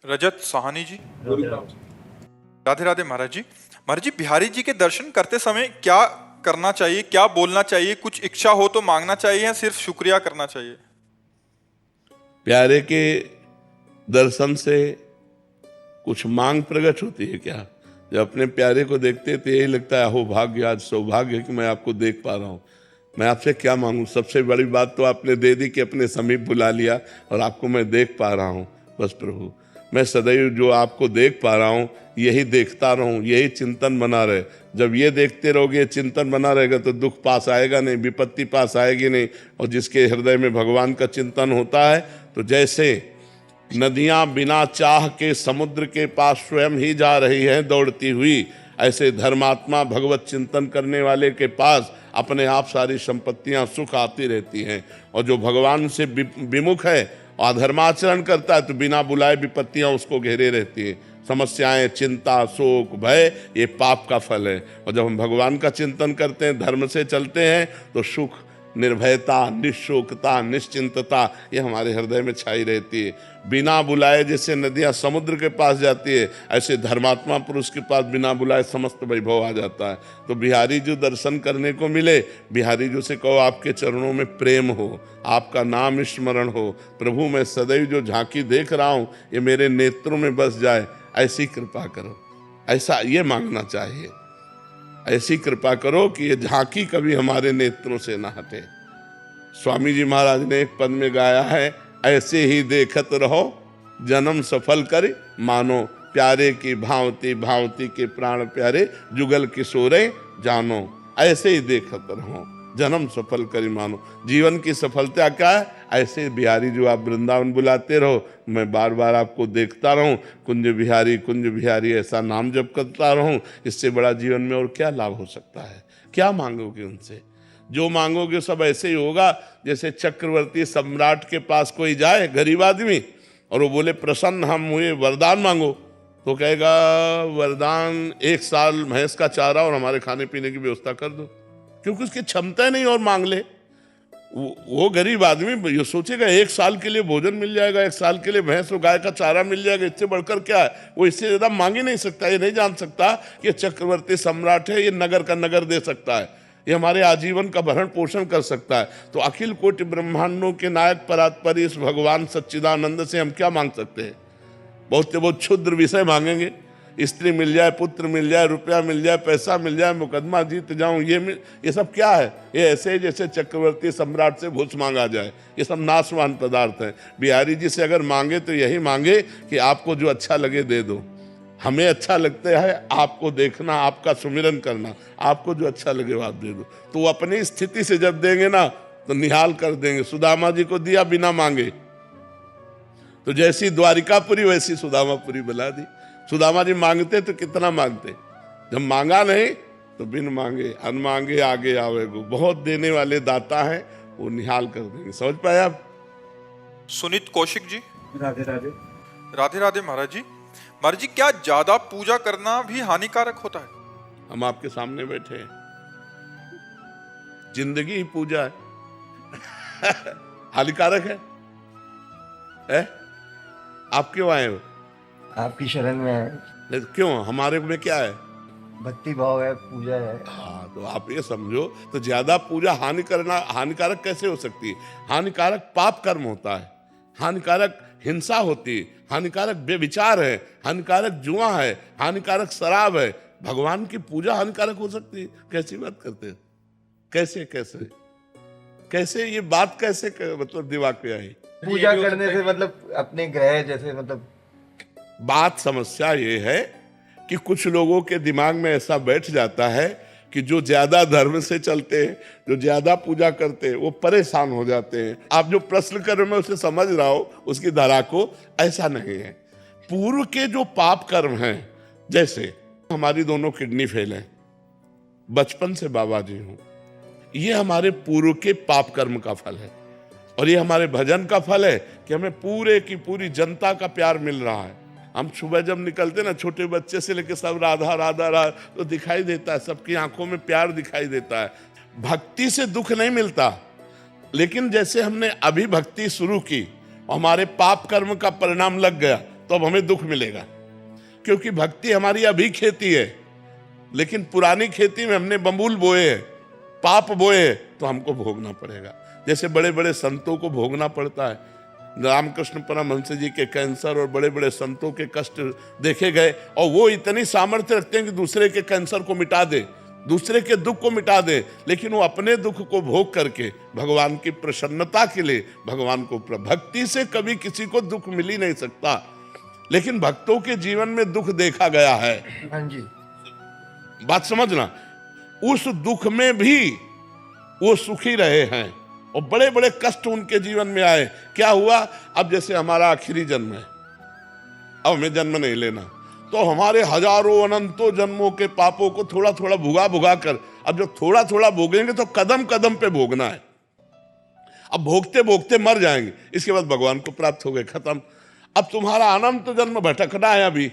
रजत साहनी जी। राधे राधे महाराज जी। महाराज जी, बिहारी जी के दर्शन करते समय क्या करना चाहिए, क्या बोलना चाहिए? कुछ इच्छा हो तो मांगना चाहिए या सिर्फ शुक्रिया करना चाहिए? प्यारे के दर्शन से कुछ मांग प्रकट होती है क्या? जब अपने प्यारे को देखते हैं तो यही लगता है अहो भाग्य, आज सौभाग्य है कि मैं आपको देख पा रहा हूँ। मैं आपसे क्या मांगू? सबसे बड़ी बात तो आपने दे दी कि अपने समीप बुला लिया और आपको मैं देख पा रहा हूँ। बस प्रभु, मैं सदैव जो आपको देख पा रहा हूँ यही देखता रहूं, यही चिंतन बना रहे। जब ये देखते रहोगे, चिंतन बना रहेगा तो दुख पास आएगा नहीं, विपत्ति पास आएगी नहीं। और जिसके हृदय में भगवान का चिंतन होता है तो जैसे नदियां बिना चाह के समुद्र के पास स्वयं ही जा रही हैं दौड़ती हुई, ऐसे धर्मात्मा भगवत चिंतन करने वाले के पास अपने आप सारी संपत्तियां सुख आती रहती हैं। और जो भगवान से विमुख है, अधर्माचरण करता है, तो बिना बुलाए विपत्तियां उसको घेरे रहती हैं। समस्याएं, चिंता, शोक, भय, ये पाप का फल है। और जब हम भगवान का चिंतन करते हैं, धर्म से चलते हैं, तो सुख, निर्भयता, निशोकता, निश्चिंतता ये हमारे हृदय में छाई रहती है। बिना बुलाए जैसे नदियां समुद्र के पास जाती है, ऐसे धर्मात्मा पुरुष के पास बिना बुलाए समस्त वैभव आ जाता है। तो बिहारी जी दर्शन करने को मिले, बिहारी जी से कहो आपके चरणों में प्रेम हो, आपका नाम स्मरण हो। प्रभु, मैं सदैव जो झांकी देख रहा हूँ ये मेरे नेत्रों में बस जाए, ऐसी कृपा करो। ऐसा ये मांगना चाहिए, ऐसी कृपा करो कि ये झांकी कभी हमारे नेत्रों से ना हटे। स्वामी जी महाराज ने एक पद में गाया है, ऐसे ही देखत रहो जन्म सफल कर मानो, प्यारे की भांति भांति के प्राण प्यारे, जुगल किशोरे जानो। ऐसे ही देखत रहो जन्म सफल करी मानो। जीवन की सफलता क्या है? ऐसे बिहारी जो आप वृंदावन बुलाते रहो, मैं बार बार आपको देखता रहूं, कुंज बिहारी ऐसा नाम जप करता रहूं। इससे बड़ा जीवन में और क्या लाभ हो सकता है? क्या मांगोगे उनसे? जो मांगोगे सब ऐसे ही होगा जैसे चक्रवर्ती सम्राट के पास कोई जाए, गरीब आदमी, और वो बोले प्रसन्न हम हुए, वरदान मांगो, तो कहेगा वरदान 1 साल भैंस का चारा और हमारे खाने पीने की व्यवस्था कर दो, क्योंकि उसकी क्षमता नहीं और मांग ले। वो गरीब आदमी ये सोचेगा 1 साल के लिए भोजन मिल जाएगा, 1 साल के लिए भैंस और गाय का चारा मिल जाएगा, इससे बढ़कर क्या है? वो इससे ज्यादा मांग ही नहीं सकता। ये नहीं जान सकता कि ये चक्रवर्ती सम्राट है, ये नगर का नगर दे सकता है, ये हमारे आजीवन का भरण पोषण कर सकता है। तो अखिल कोटि ब्रह्मांडों के नायक परात्पर इस भगवान सच्चिदानंद से हम क्या मांग सकते हैं? बहुत से बहुत क्षुद्र विषय मांगेंगे, स्त्री मिल जाए, पुत्र मिल जाए, रुपया मिल जाए, पैसा मिल जाए, मुकदमा जीत जाऊं, ये सब क्या है? ये ऐसे जैसे चक्रवर्ती सम्राट से घूस मांगा जाए। ये सब नाशवान पदार्थ हैं। बिहारी जी से अगर मांगे तो यही मांगे कि आपको जो अच्छा लगे दे दो। हमें अच्छा लगता है आपको देखना, आपका सुमिरन करना, आपको जो अच्छा लगे वो आप दे दो। तो अपनी स्थिति से जब देंगे ना तो निहाल कर देंगे। सुदामा जी को दिया बिना मांगे, तो जैसी द्वारिकापुरी वैसी सुदामापुरी बना दी। सुदामा जी मांगते तो कितना मांगते, जब मांगा नहीं तो बिन मांगे अनमांगे आगे आवेगो। बहुत देने वाले दाता हैं, वो निहाल कर देंगे। समझ पाए आप? सुनीत कौशिक जी। राधे राधे। राधे राधे महाराज जी। महाराज जी, क्या ज्यादा पूजा करना भी हानिकारक होता है? हम आपके सामने बैठे हैं, जिंदगी ही पूजा है। हानिकारक है? आप क्यों आए हो? आपकी शरण में है, क्यों? हमारे में क्या है? भक्ति भाव है, पूजा है। हाँ, तो आप ये समझो, तो ज्यादा पूजा हानिकारक कैसे हो सकती है? हानिकारक पाप कर्म होता है, हानिकारक हिंसा होती है, हानिकारक बेविचार है, हानिकारक जुआ है, हानिकारक शराब है। भगवान की पूजा हानिकारक हो सकती है? कैसी बात करते हैं? कैसे कैसे कैसे ये बात कैसे मतलब दिमाग पे आई? पूजा करने से मतलब अपने ग्रह जैसे मतलब बात समस्या ये है कि कुछ लोगों के दिमाग में ऐसा बैठ जाता है कि जो ज्यादा धर्म से चलते हैं, जो ज्यादा पूजा करते हैं, वो परेशान हो जाते हैं। आप जो प्रश्न कर रहे हो मैं उसे समझ रहा हूं, उसकी धारा को। ऐसा नहीं है। पूर्व के जो पाप कर्म हैं, जैसे हमारी दोनों किडनी फेल है, बचपन से बाबा जी हूं, ये हमारे पूर्व के पाप कर्म का फल है। और ये हमारे भजन का फल है कि हमें पूरे की पूरी जनता का प्यार मिल रहा है। हम सुबह जब निकलते ना, छोटे बच्चे से लेकर सब राधा राधा राधा, तो दिखाई देता है, सबकी आंखों में प्यार दिखाई देता है। भक्ति से दुख नहीं मिलता, लेकिन जैसे हमने अभी भक्ति शुरू की, हमारे पाप कर्म का परिणाम लग गया, तो अब हमें दुख मिलेगा, क्योंकि भक्ति हमारी अभी खेती है, लेकिन पुरानी खेती में हमने बबूल बोए हैं, पाप बोए हैं, तो हमको भोगना पड़ेगा। जैसे बड़े बड़े संतों को भोगना पड़ता है। रामकृष्ण परमहंस जी के कैंसर और बड़े बड़े संतों के कष्ट देखे गए, और वो इतनी सामर्थ्य रखते हैं कि दूसरे के कैंसर को मिटा दे, दूसरे के दुख को मिटा दे, लेकिन वो अपने दुख को भोग करके भगवान की प्रसन्नता के लिए भगवान को भक्ति से कभी किसी को दुख मिल ही नहीं सकता, लेकिन भक्तों के जीवन में दुख देखा गया है। हाँ जी। बात समझना, उस दुख में भी वो सुखी रहे हैं और बड़े बड़े कष्ट उनके जीवन में आए। क्या हुआ? अब जैसे हमारा आखिरी जन्म है, अब हमें जन्म नहीं लेना, तो हमारे हजारों अनंतों जन्मों के पापों को थोड़ा थोड़ा भुगा भुगा कर, अब जब थोड़ा थोड़ा भोगेंगे तो कदम कदम पे भोगना है। अब भोगते भोगते मर जाएंगे, इसके बाद भगवान को प्राप्त हो गए, खत्म। अब तुम्हारा अनंत जन्म भटकना है। अभी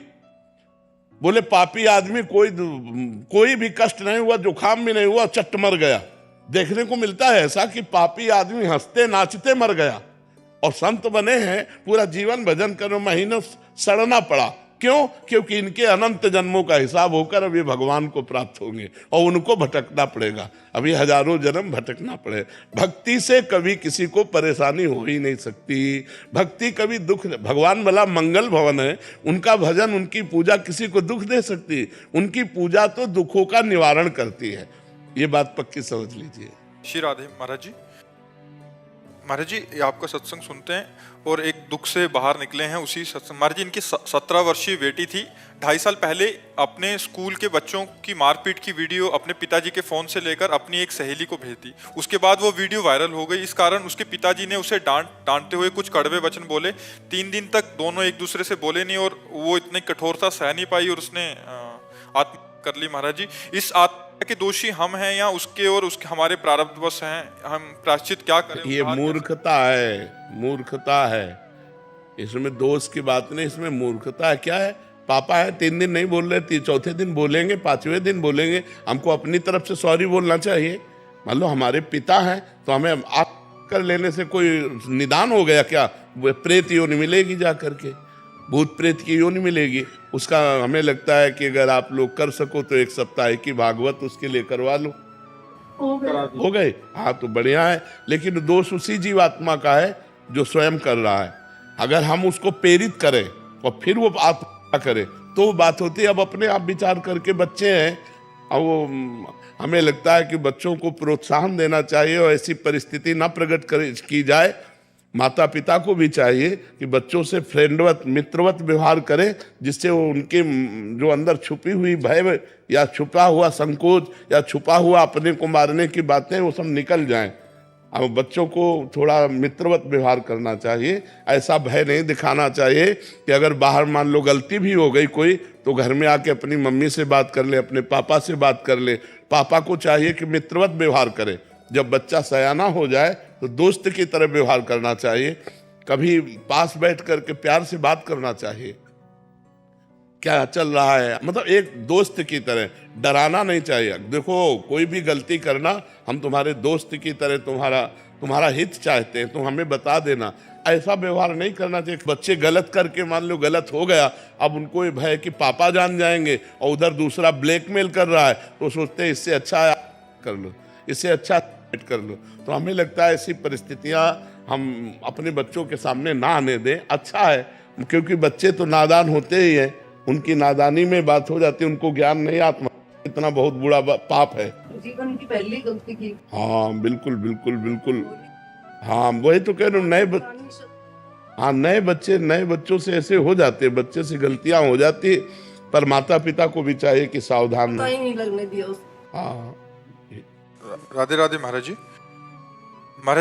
बोले पापी आदमी कोई भी कष्ट नहीं हुआ, जुकाम भी नहीं हुआ, चट मर गया। देखने को मिलता है ऐसा कि पापी आदमी हंसते नाचते मर गया, और संत बने हैं, पूरा जीवन भजन करो, महीनों सड़ना पड़ा। क्यों? क्योंकि इनके अनंत जन्मों का हिसाब होकर अभी भगवान को प्राप्त होंगे और उनको भटकना पड़ेगा, अभी हजारों जन्म भटकना पड़े। भक्ति से कभी किसी को परेशानी हो ही नहीं सकती। भक्ति कभी दुख, भगवान भला मंगल भवन है, उनका भजन उनकी पूजा किसी को दुख दे सकती? उनकी पूजा तो दुखों का निवारण करती है, ये बात पक्की समझ लीजिए। श्री राधे। महाराज जी ये आपका सत्संग सुनते हैं और एक दुख से बाहर निकले हैं उसी सत्संग। महाराज जी इनकी 17 वर्षीय बेटी थी, 2.5 साल पहले अपने स्कूल के बच्चों की मारपीट की वीडियो अपने पिताजी के फोन से लेकर अपनी एक सहेली को भेज दी। उसके बाद वो वीडियो वायरल हो गई। इस कारण उसके पिताजी ने उसे डांटते हुए कुछ कड़वे वचन बोले। 3 दिन तक दोनों एक दूसरे से बोले नहीं और वो इतनी कठोरता सह नहीं पाई और उसने आत्महत्या कर ली। महाराज जी इस आत्महत्या के दोषी हम हैं या उसके और उसके हमारे प्रारब्धवश हैं? हम प्रायश्चित क्या करें? ये मूर्खता है, मूर्खता है, इसमें दोष की बात नहीं, इसमें मूर्खता है। क्या है? पापा है, 3 दिन नहीं बोल रहे, चौथे दिन बोलेंगे, 5वें दिन बोलेंगे। हमको अपनी तरफ से सॉरी बोलना चाहिए। मान लो हमारे पिता हैं तो हमें आप कर लेने से कोई निदान हो गया क्या? प्रेत योनि मिलेगी जा करके, भूत प्रेत की योनि मिलेगी। उसका हमें लगता है कि अगर आप लोग कर सको तो 1 सप्ताह की भागवत उसके लिए करवा लो, हो गए। हाँ तो बढ़िया है, लेकिन दोष उसी जीवात्मा का है जो स्वयं कर रहा है। अगर हम उसको प्रेरित करें और फिर वो आत्मा करे तो वो बात होती है। अब अपने आप विचार करके, बच्चे हैं, अब वो हमें लगता है कि बच्चों को प्रोत्साहन देना चाहिए और ऐसी परिस्थिति ना प्रकट की जाए। माता पिता को भी चाहिए कि बच्चों से फ्रेंडवत, मित्रवत व्यवहार करें, जिससे वो उनके जो अंदर छुपी हुई भय या छुपा हुआ संकोच या छुपा हुआ अपने को मारने की बातें वो सब निकल जाएं। अब बच्चों को थोड़ा मित्रवत व्यवहार करना चाहिए, ऐसा भय नहीं दिखाना चाहिए कि अगर बाहर मान लो गलती भी हो गई कोई, तो घर में आके अपनी मम्मी से बात कर ले, अपने पापा से बात कर ले। पापा को चाहिए कि मित्रवत व्यवहार करे। जब बच्चा सयाना हो जाए तो दोस्त की तरह व्यवहार करना चाहिए, कभी पास बैठ करके प्यार से बात करना चाहिए, क्या चल रहा है, मतलब एक दोस्त की तरह, डराना नहीं चाहिए। देखो कोई भी गलती करना, हम तुम्हारे दोस्त की तरह तुम्हारा हित चाहते हैं, तो हमें बता देना। ऐसा व्यवहार नहीं करना चाहिए। बच्चे गलत करके मान लो गलत हो गया, अब उनको ये भय कि पापा जान जाएंगे और उधर दूसरा ब्लैकमेल कर रहा है, तो सोचते हैं इससे अच्छा कर लो, इससे अच्छा कर लो। तो हमें लगता है ऐसी परिस्थितियां हम अपने बच्चों के सामने ना आने दें। अच्छा है, क्योंकि बच्चे तो नादान होते ही हैं, उनकी नादानी में बात हो जाती है, उनको ज्ञान नहीं, आत्मा इतना बहुत बुरा पाप है। जीवन की पहली गलती की। हाँ बिल्कुल बिल्कुल बिल्कुल, हाँ वही तो कह रहे हूँ। नए बच्चों से ऐसे हो जाते हैं, बच्चे से गलतियां हो जाती, पर माता पिता को भी चाहिए कि सावधान रहे। नहीं लगने दिया। हाँ राधे राधे। महाराज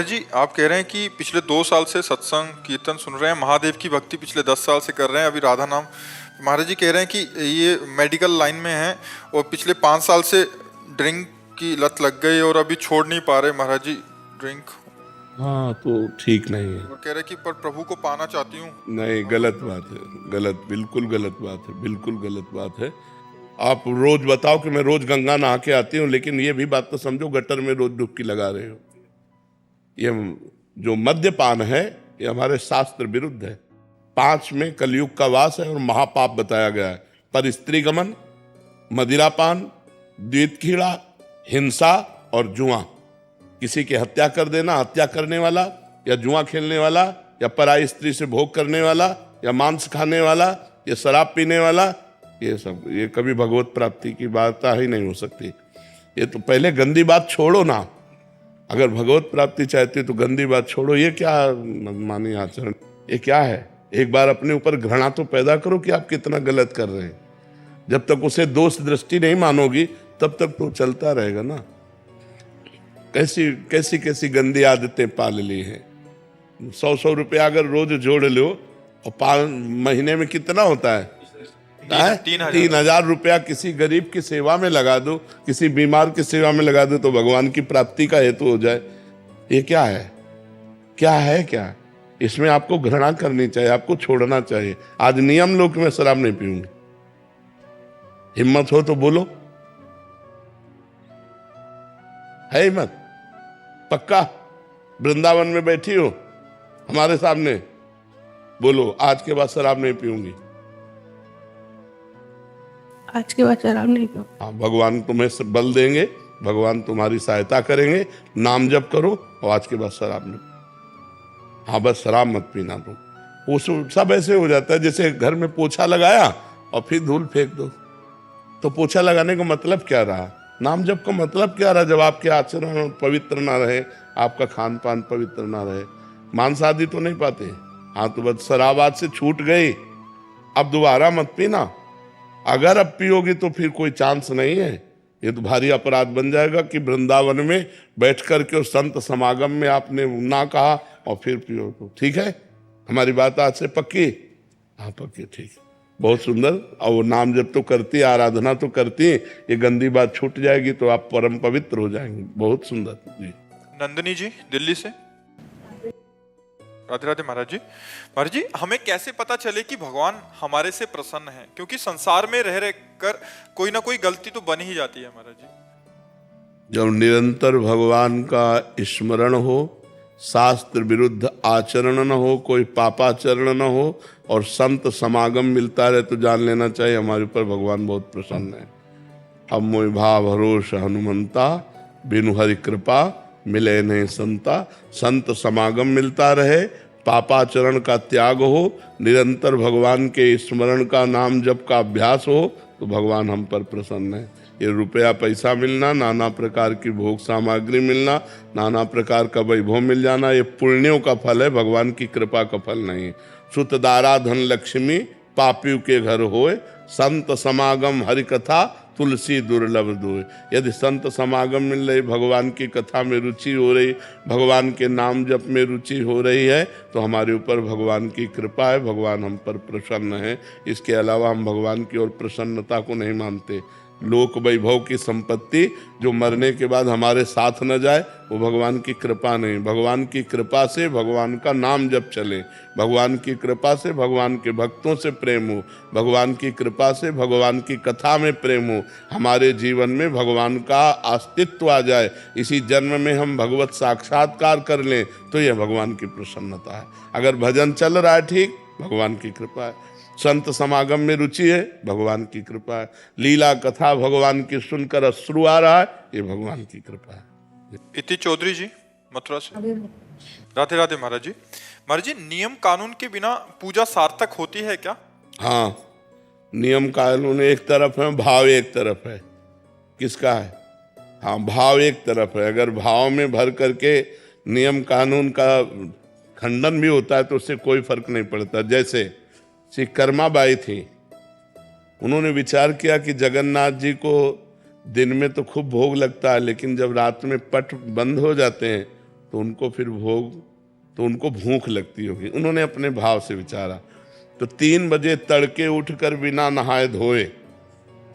जी आप कह रहे हैं कि पिछले 2 साल से सत्संग कीर्तन सुन रहे हैं, महादेव की भक्ति पिछले 10 साल से कर रहे हैं, अभी राधा नाम। महाराज जी कह रहे हैं कि ये मेडिकल लाइन में हैं और पिछले 5 साल से ड्रिंक की लत लग गई और अभी छोड़ नहीं पा रहे महाराज जी ड्रिंक। हाँ तो ठीक नहीं है। कह रहे कि पर प्रभु को पाना चाहती हूँ। नहीं, गलत बात है, गलत, बिल्कुल गलत बात है, बिल्कुल गलत बात है। आप रोज बताओ कि मैं रोज गंगा नहा के आती हूँ, लेकिन ये भी बात तो समझो गटर में रोज डुबकी लगा रहे हो। ये जो मद्यपान है ये हमारे शास्त्र विरुद्ध है। 5 में कलयुग का वास है और महापाप बताया गया है। पर स्त्री गमन, मदिरापान, द्वितखीड़ा, हिंसा और जुआ, किसी की हत्या कर देना, हत्या करने वाला या जुआ खेलने वाला या पराई स्त्री से भोग करने वाला या मांस खाने वाला या शराब पीने वाला, ये सब, ये कभी भगवत प्राप्ति की बात ही नहीं हो सकती। ये तो पहले गंदी बात छोड़ो ना, अगर भगवत प्राप्ति चाहते तो गंदी बात छोड़ो। ये क्या मनमानी आचरण, ये क्या है? एक बार अपने ऊपर घृणा तो पैदा करो कि आप कितना गलत कर रहे हैं। जब तक उसे दोष दृष्टि नहीं मानोगी तब तक तो चलता रहेगा ना। कैसी कैसी कैसी गंदी आदतें पाल ली हैं। 100 रुपया अगर रोज जोड़ लो और महीने में कितना होता है? 3,000 रुपया किसी गरीब की सेवा में लगा दो, किसी बीमार की सेवा में लगा दो तो भगवान की प्राप्ति का हेतु हो जाए। ये क्या है? क्या है? क्या इसमें आपको घृणा करनी चाहिए, आपको छोड़ना चाहिए। आज नियम लो कि मैं शराब नहीं पीऊंगी। हिम्मत हो तो बोलो, है हिम्मत? पक्का? वृंदावन में बैठी हो हमारे सामने, बोलो आज के बाद शराब नहीं पीऊंगी। आज के बाद शराब नहीं पीऊंगी। हाँ, भगवान तुम्हें बल देंगे, भगवान तुम्हारी सहायता करेंगे। नाम जप करो और आज के बाद शराब नहीं। हाँ, बस शराब मत पीना। तुम वो सब ऐसे हो जाता है जैसे घर में पोछा लगाया और फिर धूल फेंक दो। तो पोछा लगाने का मतलब क्या रहा? नाम जप का मतलब क्या रहा? जब आपके आचरण पवित्र ना रहे, आपका खान पान पवित्र ना रहे, मांस आदि तो नहीं पाते। हाँ, तो बस शराब आज से छूट गई, अब दोबारा मत पीना। अगर अब पियोगी तो फिर कोई चांस नहीं है। ये तो भारी अपराध बन जाएगा कि वृंदावन में बैठ करके उस संत समागम में आपने ना कहा और फिर पियो। तो ठीक है, हमारी बात आज से पक्की? हाँ पक्की, ठीक है, बहुत सुंदर। और वो नाम जब तो करती, आराधना तो करती, ये गंदी बात छूट जाएगी तो आप परम पवित्र हो जाएंगे। बहुत सुंदर जी। नंदिनी जी दिल्ली से। राधे राधे महाराज जी। महाराज जी, हमें कैसे पता चले कि भगवान हमारे से प्रसन्न है? क्योंकि संसार में रह कर कोई ना कोई गलती तो बन ही जाती है महाराज जी। जब निरंतर भगवान का स्मरण हो, शास्त्र विरुद्ध आचरण न हो, कोई पापाचरण न हो और संत समागम मिलता रहे तो जान लेना चाहिए हमारे ऊपर भगवान बहुत प्रसन्न है। अब मोहि भाव भरोस हनुमंता, बिनु हरि कृपा मिले नहीं संता। संत समागम मिलता रहे, पापाचरण का त्याग हो, निरंतर भगवान के स्मरण का, नाम जप का अभ्यास हो तो भगवान हम पर प्रसन्न है। ये रुपया पैसा मिलना, नाना प्रकार की भोग सामग्री मिलना, नाना प्रकार का वैभव मिल जाना, ये पुण्यों का फल है, भगवान की कृपा का फल नहीं। सुतदारा धन लक्ष्मी पापियों के घर होए, संत समागम हरि कथा तुलसी दुर्लभ दोए। यदि संत समागम मिल रही, भगवान की कथा में रुचि हो रही, भगवान के नाम जप में रुचि हो रही है तो हमारे ऊपर भगवान की कृपा है, भगवान हम पर प्रसन्न है। इसके अलावा हम भगवान की ओर प्रसन्नता को नहीं मानते। लोक वैभव की संपत्ति जो मरने के बाद हमारे साथ न जाए वो भगवान की कृपा नहीं। भगवान की कृपा से भगवान का नाम जप चले, भगवान की कृपा से भगवान के भक्तों से प्रेम हो, भगवान की कृपा से भगवान की कथा में प्रेम हो, हमारे जीवन में भगवान का अस्तित्व आ जाए, इसी जन्म में हम भगवत साक्षात्कार कर लें तो यह भगवान की प्रसन्नता है। अगर भजन चल रहा है ठीक, भगवान की कृपा है। संत समागम में रुचि है, भगवान की कृपा है। लीला कथा भगवान की सुनकर अश्रु आ रहा है, ये भगवान की कृपा है। इति चौधरी जी मथुरा से। राधे राधे महाराज जी। महाराज जी, नियम कानून के बिना पूजा सार्थक होती है क्या? हाँ, नियम कानून एक तरफ है, भाव एक तरफ है। किसका है? हाँ, भाव एक तरफ है। अगर भाव में भर करके नियम कानून का खंडन भी होता है तो उससे कोई फर्क नहीं पड़ता। जैसे श्री कर्माबाई थी, उन्होंने विचार किया कि जगन्नाथ जी को दिन में तो खूब भोग लगता है, लेकिन जब रात में पट बंद हो जाते हैं तो उनको फिर उनको भूख लगती होगी। उन्होंने अपने भाव से विचारा तो 3 बजे तड़के उठकर बिना नहाए धोए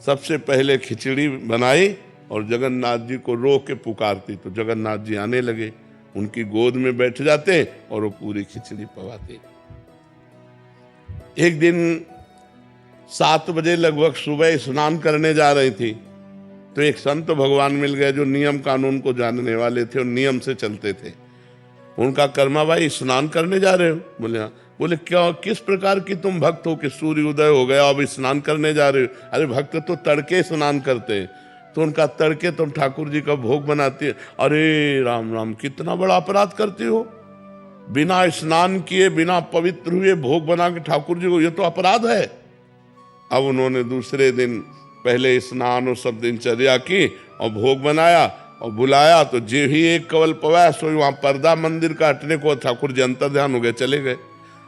सबसे पहले खिचड़ी बनाई और जगन्नाथ जी को रो के पुकारती तो जगन्नाथ जी आने लगे, उनकी गोद में बैठ जाते और वो पूरी खिचड़ी पवाते। एक दिन 7 बजे लगभग सुबह स्नान करने जा रही थी तो एक संत भगवान मिल गए जो नियम कानून को जानने वाले थे और नियम से चलते थे। उनका कर्मा भाई स्नान करने जा रहे हो? बोले हाँ। बोले क्यों, किस प्रकार की तुम भक्त हो कि सूर्य उदय हो गया अब स्नान करने जा रहे हो? अरे भक्त तो तड़के स्नान करते हैं, तो उनका तड़के तुम ठाकुर जी का भोग बनाती है। अरे राम राम, कितना बड़ा अपराध करती हो, बिना स्नान किए बिना पवित्र हुए भोग बना के ठाकुर जी को, ये तो अपराध है। अब उन्होंने दूसरे दिन पहले स्नान और सब दिनचर्या की और भोग बनाया और बुलाया, तो जे ही एक कवल पवाया सो वहां पर्दा मंदिर का हटने को, ठाकुर जी अंतर ध्यान हो गए, चले गए।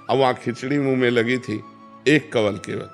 अब वहां खिचड़ी मुंह में लगी थी, एक कवल केवल।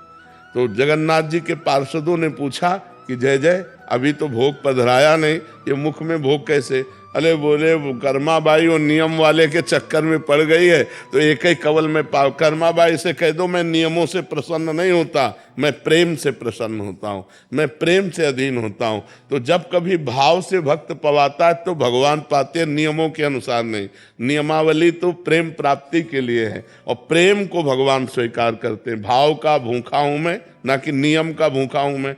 तो जगन्नाथ जी के पार्षदों ने पूछा कि जय जय, अभी तो भोग पधराया नहीं, ये मुख में भोग कैसे? अरे बोले कर्माबाई और नियम वाले के चक्कर में पड़ गई है, तो एक ही कवल में कर्माबाई से कह दो मैं नियमों से प्रसन्न नहीं होता, मैं प्रेम से प्रसन्न होता हूँ, मैं प्रेम से अधीन होता हूँ। तो जब कभी भाव से भक्त पवाता है तो भगवान पाते हैं, नियमों के अनुसार नहीं। नियमावली तो प्रेम प्राप्ति के लिए है और प्रेम को भगवान स्वीकार करते हैं। भाव का भूखा हूं मैं, ना कि नियम का भूखा हूं मैं।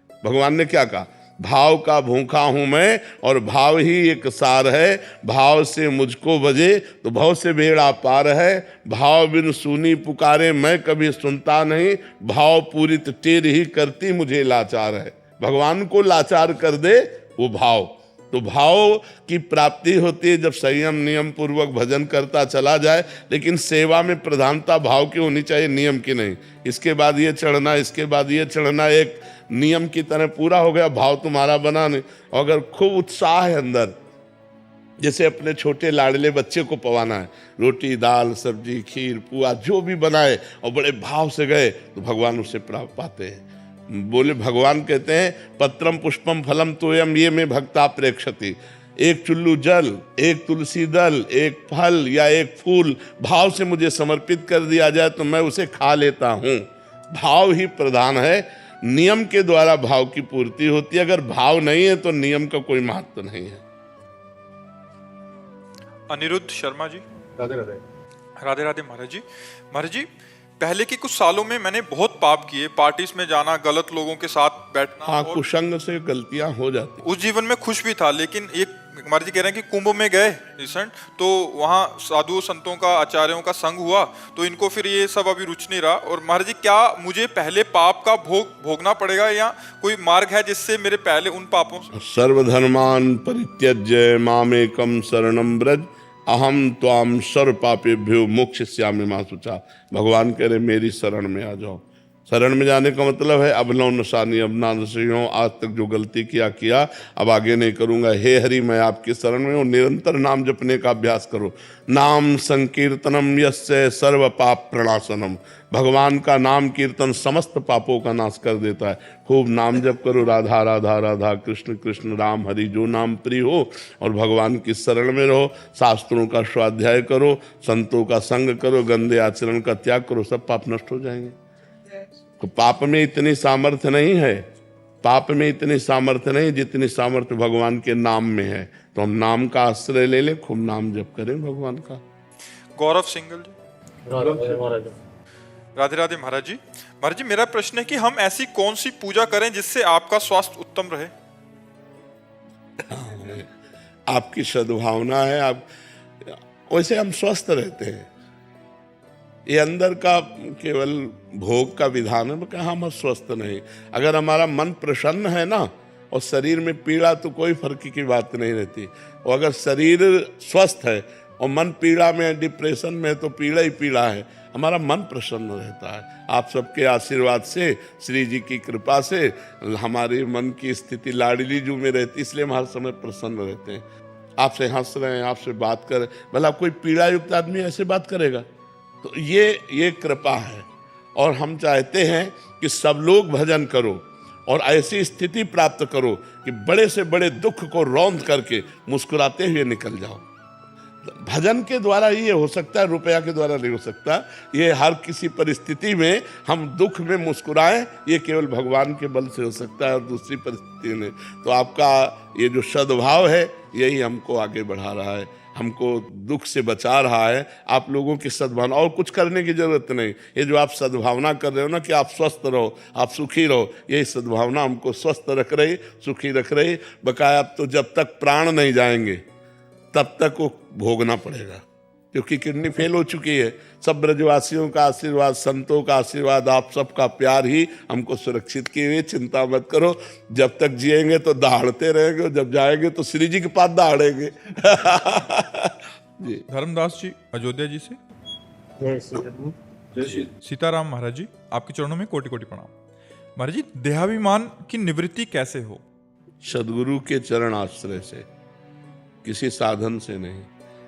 भगवान ने क्या कहा? भाव का भूखा हूं मैं और भाव ही एक सार है, भाव से मुझको बजे तो भाव से बेड़ा पार है। भाव बिन सुनी पुकारे मैं कभी सुनता नहीं, भाव पूरित टेर ही करती मुझे लाचार है। भगवान को लाचार कर दे वो भाव, तो भाव की प्राप्ति होती है जब संयम नियम पूर्वक भजन करता चला जाए। लेकिन सेवा में प्रधानता भाव की होनी चाहिए, नियम की नहीं। इसके बाद ये चढ़ना, इसके बाद ये चढ़ना, एक नियम की तरह पूरा हो गया, भाव तुम्हारा बना नहीं। अगर खूब उत्साह है अंदर, जैसे अपने छोटे लाडले बच्चे को पवाना है, रोटी दाल सब्जी खीर पुआ जो भी बनाए और बड़े भाव से गए, तो भगवान उसे प्राप्त पाते हैं। बोले भगवान कहते हैं पत्रम पुष्पम फलम तोयम ये में भक्ता प्रेक्षति। एक चुल्लू जल, एक तुलसी दल, एक फल या एक फूल भाव से मुझे समर्पित कर दिया जाए तो मैं उसे खा लेता हूँ। भाव ही प्रधान है, नियम के द्वारा भाव की पूर्ति होती है। अगर भाव नहीं है तो नियम का कोई महत्व नहीं है। अनिरुद्ध शर्मा जी। राधे राधे। राधे राधे महाराज जी। महाराज जी, पहले के कुछ सालों में मैंने बहुत पाप किए, पार्टीज में जाना, गलत लोगों के साथ बैठना। हाँ, कुसंग से गलतियां हो जाती। उस जीवन में खुश भी था, लेकिन एक महाराज जी कह रहे हैं कि कुंभ में गए रिसेंट, तो वहाँ साधुओं संतों का आचार्यों का संग हुआ, तो इनको फिर ये सब अभी रुच नहीं रहा। और महाराज जी, क्या मुझे पहले पाप का भोगना पड़ेगा या कोई मार्ग है जिससे मेरे पहले उन पापों से? सर्वधर्मान परित्यज्य मामेकम शरणम ब्रज अहम त्वाम सर्व पापेभ्यो मोक्षयिष्यामि मा शुचा। भगवान कह रहे मेरी शरण में आ जाओ। शरण में जाने का मतलब है अब लो नशानी, अब ना नशे हो, आज तक जो गलती किया अब आगे नहीं करूंगा। हे हरि मैं आपकी शरण में हूँ। निरंतर नाम जपने का अभ्यास करो। नाम संकीर्तनम यस्य सर्व पाप प्रणाशनम। भगवान का नाम कीर्तन समस्त पापों का नाश कर देता है। खूब नाम जप करो, राधा राधा राधा कृष्ण कृष्ण राम हरि, जो नाम प्रिय हो, और भगवान की शरण में रहो। शास्त्रों का स्वाध्याय करो, संतों का संग करो, गंदे आचरण का त्याग करो, सब पाप नष्ट हो जाएंगे। तो पाप में इतनी सामर्थ्य नहीं है, पाप में इतनी सामर्थ्य नहीं जितनी सामर्थ्य भगवान के नाम में है। तो हम नाम का आश्रय ले लें, खूब नाम जप करें भगवान का। गौरव सिंगल जी। राधे राधे महाराज जी। महाराज जी, मेरा प्रश्न है कि हम ऐसी कौन सी पूजा करें जिससे आपका स्वास्थ्य उत्तम रहे? आपकी सद्भावना है, आप वैसे हम स्वस्थ रहते हैं। ये अंदर का केवल भोग का विधान है, कहा हम स्वस्थ नहीं। अगर हमारा मन प्रसन्न है ना, और शरीर में पीड़ा, तो कोई फर्क की बात नहीं रहती। और अगर शरीर स्वस्थ है और मन पीड़ा में, डिप्रेशन में, तो पीड़ा ही पीड़ा है। हमारा मन प्रसन्न रहता है। आप सबके आशीर्वाद से, श्री जी की कृपा से हमारे मन की स्थिति लाडली जू में रहती, इसलिए हम हर समय प्रसन्न रहते हैं। आपसे हंस रहे हैं, आपसे बात कर रहे हैं, भला कोई पीड़ा युक्त आदमी ऐसे बात करेगा? तो ये कृपा है। और हम चाहते हैं कि सब लोग भजन करो और ऐसी स्थिति प्राप्त करो कि बड़े से बड़े दुख को रौंद करके मुस्कुराते हुए निकल जाओ। भजन के द्वारा ये हो सकता है, रुपया के द्वारा नहीं हो सकता। ये हर किसी परिस्थिति में हम दुख में मुस्कुराएं, ये केवल भगवान के बल से हो सकता है, और दूसरी परिस्थिति में। तो आपका ये जो सद्भाव है, यही हमको आगे बढ़ा रहा है, हमको दुख से बचा रहा है। आप लोगों की सद्भावना, और कुछ करने की जरूरत नहीं। ये जो आप सद्भावना कर रहे हो ना कि आप स्वस्थ रहो, आप सुखी रहो, यही सद्भावना हमको स्वस्थ रख रही, सुखी रख रही। बकाया अब तो जब तक प्राण नहीं जाएंगे तब तक वो भोगना पड़ेगा। क्योंकि किडनी फेल हो चुकी है। सब ब्रजवासियों का आशीर्वाद, संतों का आशीर्वाद, आप सबका प्यार ही हमको सुरक्षित किए हुए। चिंता मत करो, जब तक जिएंगे तो दहाड़ते रहेंगे, जब जाएंगे तो श्री जी के पास दहाड़ेंगे। जी। धर्मदास जी अयोध्या जी से। जय श्री राम। सीताराम महाराज जी, आपके चरणों में कोटि कोटि प्रणाम। महाराज जी, देहाभिमान की निवृत्ति कैसे हो? सदगुरु के चरण आश्रय से, किसी साधन से नहीं।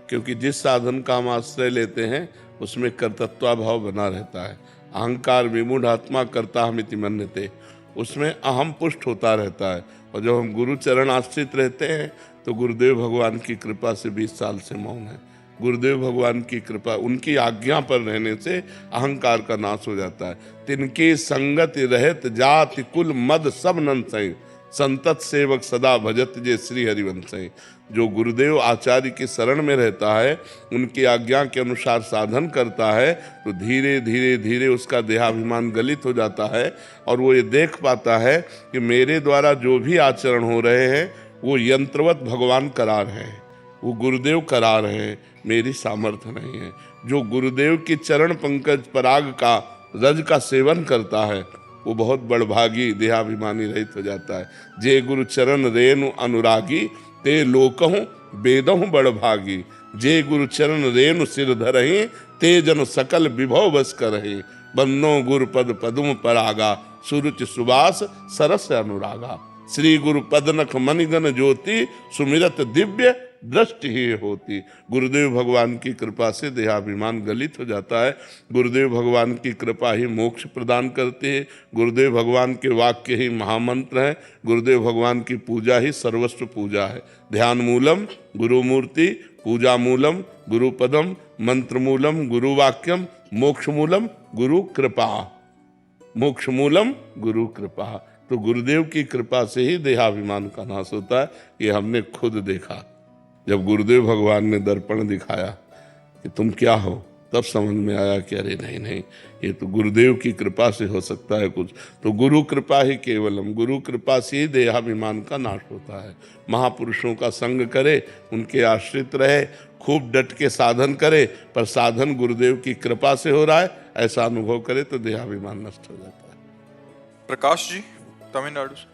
क्योंकि जिस साधन का हम आश्रय लेते हैं उसमें कर्तृत्व भाव बना रहता है। अहंकार विमूढ़ आत्मा कर्ता हमिति मन्यते, उसमें अहम पुष्ट होता रहता है। और जब हम गुरु चरण आश्रित रहते हैं तो गुरुदेव भगवान की कृपा से 20 साल से मौन है। गुरुदेव भगवान की कृपा, उनकी आज्ञा पर रहने से अहंकार का नाश हो जाता है। तिनकी संगति रहत जाति कुल मद सब नंसई, संतत सेवक सदा भजत जे श्री हरिवंशई। जो गुरुदेव आचार्य की शरण में रहता है, उनकी आज्ञा के अनुसार साधन करता है, तो धीरे धीरे धीरे उसका देहाभिमान गलित हो जाता है और वो ये देख पाता है कि मेरे द्वारा जो भी आचरण हो रहे हैं वो यंत्रवत भगवान करा रहे हैं, वो गुरुदेव करा रहे हैं, मेरी सामर्थ्य नहीं है। जो गुरुदेव की चरण पंकज पराग का रज का सेवन करता है वो बहुत बड़भागी देहाभिमानी रहित हो जाता है। जे गुरु चरण रेणु अनुरागी ते लोकहु वेदहु बड़भागी। जे गुरु चरण रेणु सिर धरहि ते जन सकल विभव बस करहि। बन्नो गुरु पद पदुम परागा सुरुचि सुबास सरस अनुरागा। श्री गुरु पदनख मनिगन ज्योति सुमिरत दिव्य दृष्टि ही होती। गुरुदेव भगवान की कृपा से देहाभिमान गलित हो जाता है। गुरुदेव भगवान की कृपा ही मोक्ष प्रदान करती है। गुरुदेव भगवान के वाक्य ही महामंत्र है। गुरुदेव भगवान की पूजा ही सर्वस्व पूजा है। ध्यान मूलम गुरु मूर्ति, पूजा मूलम गुरु पदम, मंत्र मूलम गुरु वाक्यम, मोक्ष मूलम गुरु कृपा। मोक्ष मूलम गुरु कृपा। तो गुरुदेव की कृपा से ही देहाभिमान का नाश होता है। ये हमने खुद देखा। जब गुरुदेव भगवान ने दर्पण दिखाया कि तुम क्या हो, तब समझ में आया कि अरे नहीं नहीं, ये तो गुरुदेव की कृपा से हो सकता है कुछ। तो गुरु कृपा ही केवलम, गुरु कृपा से ही देहाभिमान का नाश होता है। महापुरुषों का संग करे, उनके आश्रित रहे, खूब डट के साधन करे, पर साधन गुरुदेव की कृपा से हो रहा है ऐसा अनुभव करे तो देहाभिमान नष्ट हो जाता है। प्रकाश जी तमिलनाडु से।